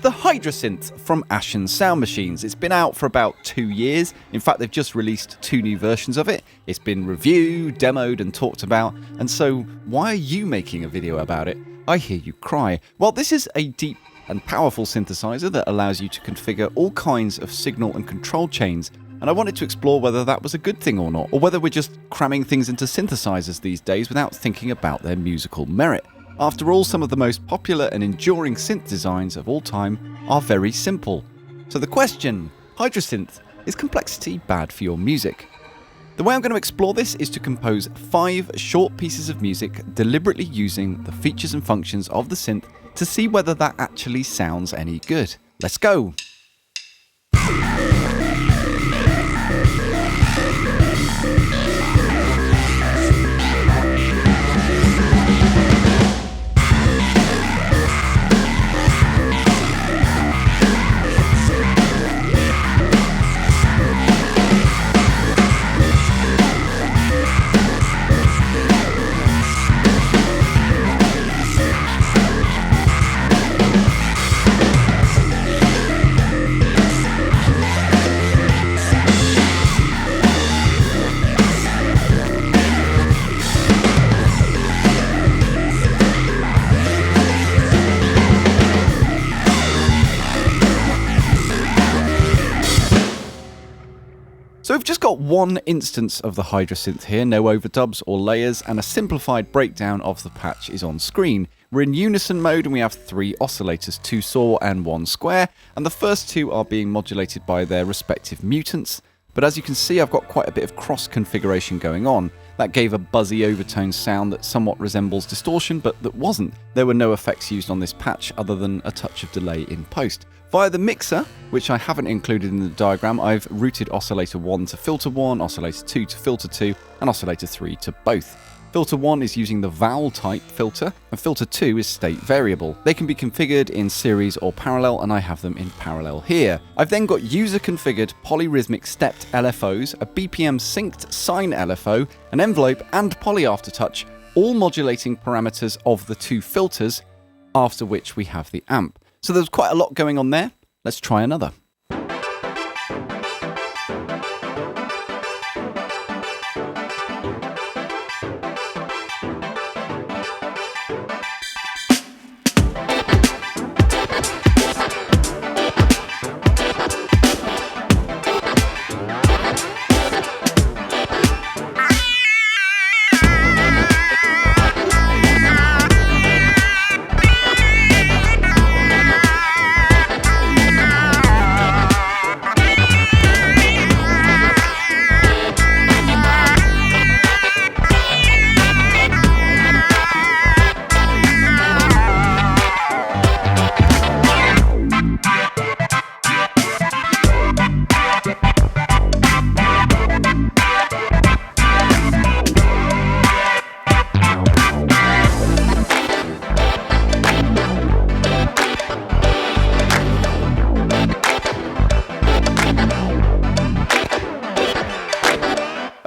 the Hydrasynth from Ashun Sound Machines. It's been out for about 2 years. In fact, they've just released 2 new versions of it. It's been reviewed, demoed and talked about. And so, why are you making a video about it? I hear you cry. Well, this is a deep and powerful synthesizer that allows you to configure all kinds of signal and control chains. And I wanted to explore whether that was a good thing or not, or whether we're just cramming things into synthesizers these days without thinking about their musical merit. After all, some of the most popular and enduring synth designs of all time are very simple. So the question, Hydrasynth, is complexity bad for your music? The way I'm going to explore this is to compose 5 short pieces of music deliberately using the features and functions of the synth to see whether that actually sounds any good. Let's go! So we've just got one instance of the Hydrasynth here, no overdubs or layers, and a simplified breakdown of the patch is on screen. We're in unison mode and we have 3 oscillators, 2 saw and 1 square, and the first 2 are being modulated by their respective mutants. But as you can see, I've got quite a bit of cross configuration going on. That gave a buzzy overtone sound that somewhat resembles distortion, but that wasn't. There were no effects used on this patch other than a touch of delay in post. Via the mixer, which I haven't included in the diagram, I've routed oscillator 1 to filter 1, oscillator 2 to filter 2, and oscillator 3 to both. Filter 1 is using the vowel type filter, and filter 2 is state variable. They can be configured in series or parallel, and I have them in parallel here. I've then got user configured polyrhythmic stepped LFOs, a BPM synced sine LFO, an envelope, and poly aftertouch, all modulating parameters of the 2 filters, after which we have the amp. So there's quite a lot going on there. Let's try another.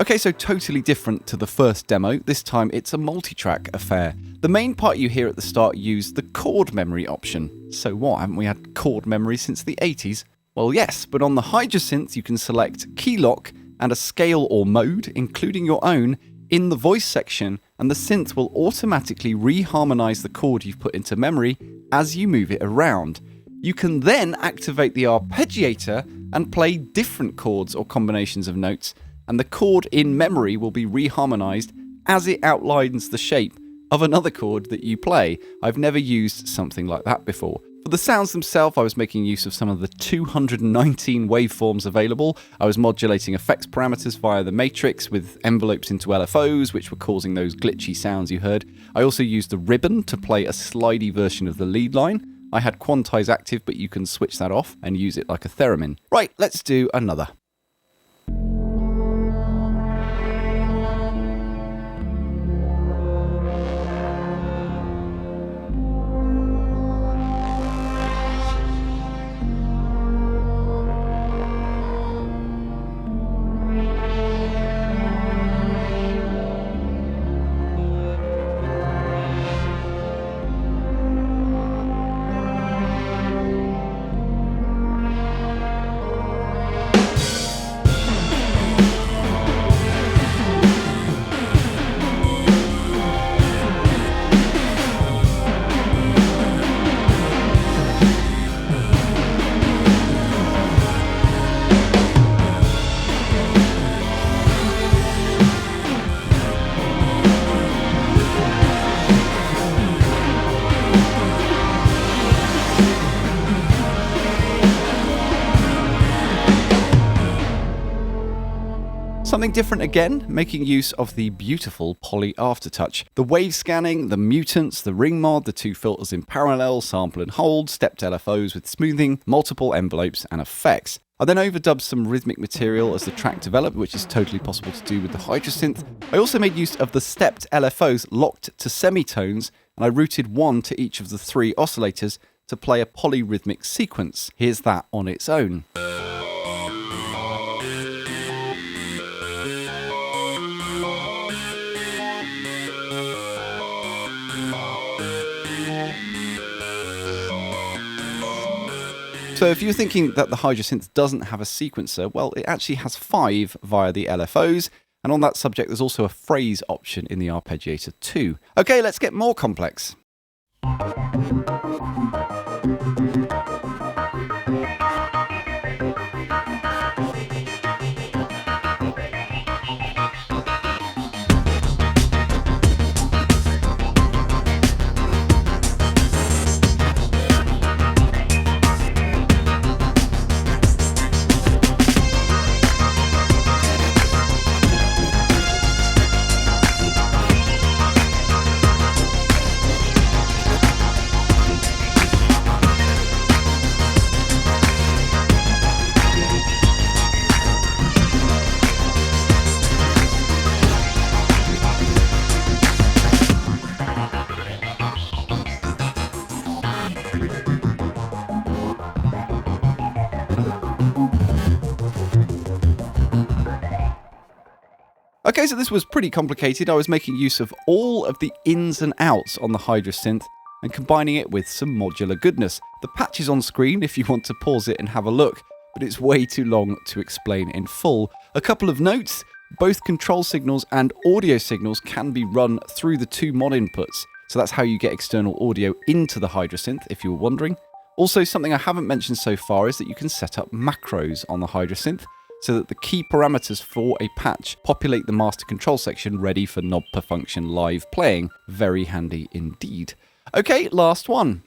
Okay, so totally different to the first demo. This time it's a multi-track affair. The main part you hear at the start used the chord memory option. So what, haven't we had chord memory since the 80s? Well yes, but on the Hydrasynth you can select key lock and a scale or mode, including your own, in the voice section, and the synth will automatically reharmonize the chord you've put into memory as you move it around. You can then activate the arpeggiator and play different chords or combinations of notes, and the chord in memory will be reharmonized as it outlines the shape of another chord that you play. I've never used something like that before. For the sounds themselves, I was making use of some of the 219 waveforms available. I was modulating effects parameters via the matrix with envelopes into LFOs, which were causing those glitchy sounds you heard. I also used the ribbon to play a slidey version of the lead line. I had quantize active, but you can switch that off and use it like a theremin. Right, let's do another. Something different again, making use of the beautiful poly aftertouch. The wave scanning, the mutants, the ring mod, the two filters in parallel, sample and hold, stepped LFOs with smoothing, multiple envelopes and effects. I then overdubbed some rhythmic material as the track developed, which is totally possible to do with the Hydrasynth. I also made use of the stepped LFOs locked to semitones, and I routed one to each of the three oscillators to play a polyrhythmic sequence. Here's that on its own. So if you're thinking that the Hydrasynth doesn't have a sequencer, well, it actually has 5 via the LFOs, and on that subject there's also a phrase option in the arpeggiator too. Okay, let's get more complex. Okay, so this was pretty complicated. I was making use of all of the ins and outs on the Hydrasynth and combining it with some modular goodness. The patch is on screen if you want to pause it and have a look, but it's way too long to explain in full. A couple of notes: both control signals and audio signals can be run through the two mod inputs, so that's how you get external audio into the Hydrasynth, if you were wondering. Also, something I haven't mentioned so far is that you can set up macros on the Hydrasynth, so that the key parameters for a patch populate the master control section ready for knob per function live playing. Very handy indeed. Okay, last one.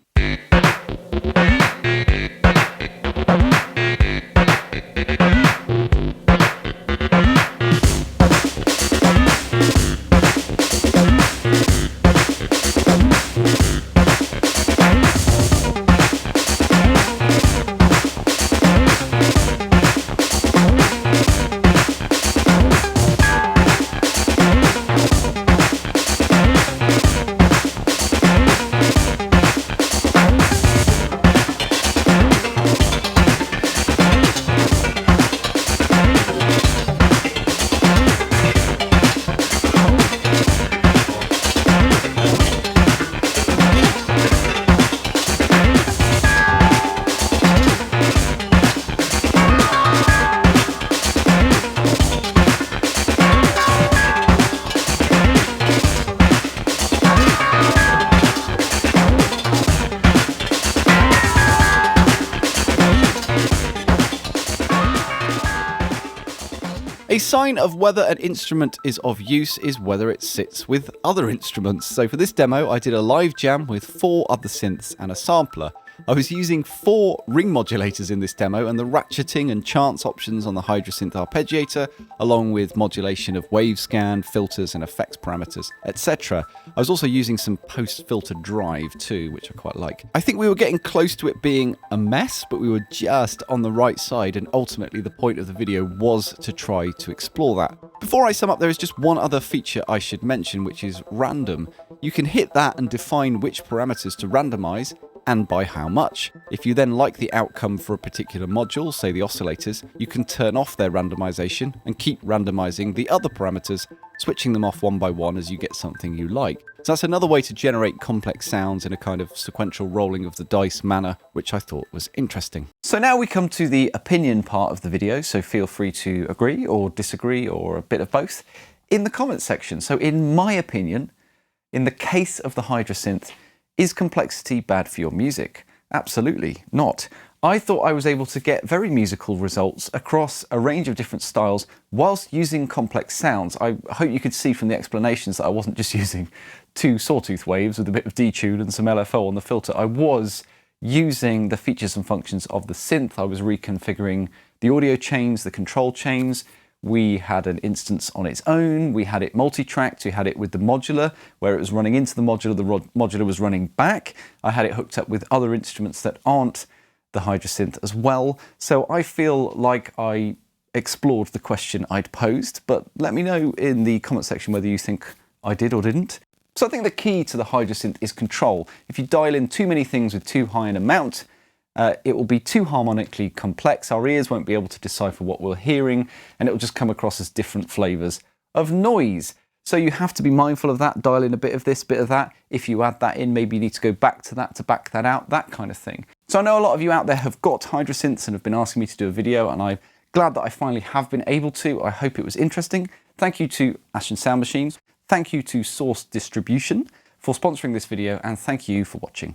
A sign of whether an instrument is of use is whether it sits with other instruments. So for this demo, I did a live jam with 4 other synths and a sampler. I was using 4 ring modulators in this demo, and the ratcheting and chance options on the Hydrasynth arpeggiator, along with modulation of wave scan, filters and effects parameters, etc. I was also using some post-filter drive too, which I quite like. I think we were getting close to it being a mess, but we were just on the right side, and ultimately the point of the video was to try to explore that. Before I sum up, there is just one other feature I should mention, which is random. You can hit that and define which parameters to randomize, and by how much. If you then like the outcome for a particular module, say the oscillators, you can turn off their randomization and keep randomizing the other parameters, switching them off one by one as you get something you like. So that's another way to generate complex sounds in a kind of sequential rolling of the dice manner, which I thought was interesting. So now we come to the opinion part of the video, so feel free to agree or disagree or a bit of both in the comments section. So in my opinion, in the case of the Hydrasynth, is complexity bad for your music? Absolutely not. I thought I was able to get very musical results across a range of different styles whilst using complex sounds. I hope you could see from the explanations that I wasn't just using 2 sawtooth waves with a bit of detune and some LFO on the filter. I was using the features and functions of the synth. I was reconfiguring the audio chains, the control chains, We had an instance on its own, we had it multi-tracked, we had it with the modular, where it was running into the modular was running back. I had it hooked up with other instruments that aren't the Hydrasynth as well. So I feel like I explored the question I'd posed, but let me know in the comment section whether you think I did or didn't. So I think the key to the Hydrasynth is control. If you dial in too many things with too high an amount, it will be too harmonically complex. Our ears won't be able to decipher what we're hearing, and it will just come across as different flavors of noise. So you have to be mindful of that, dial in a bit of this, bit of that. If you add that in, maybe you need to go back to that to back that out, that kind of thing. So I know a lot of you out there have got Hydrasynths and have been asking me to do a video, and I'm glad that I finally have been able to. I hope it was interesting. Thank you to Ashun Sound Machines. Thank you to Source Distribution for sponsoring this video, and thank you for watching.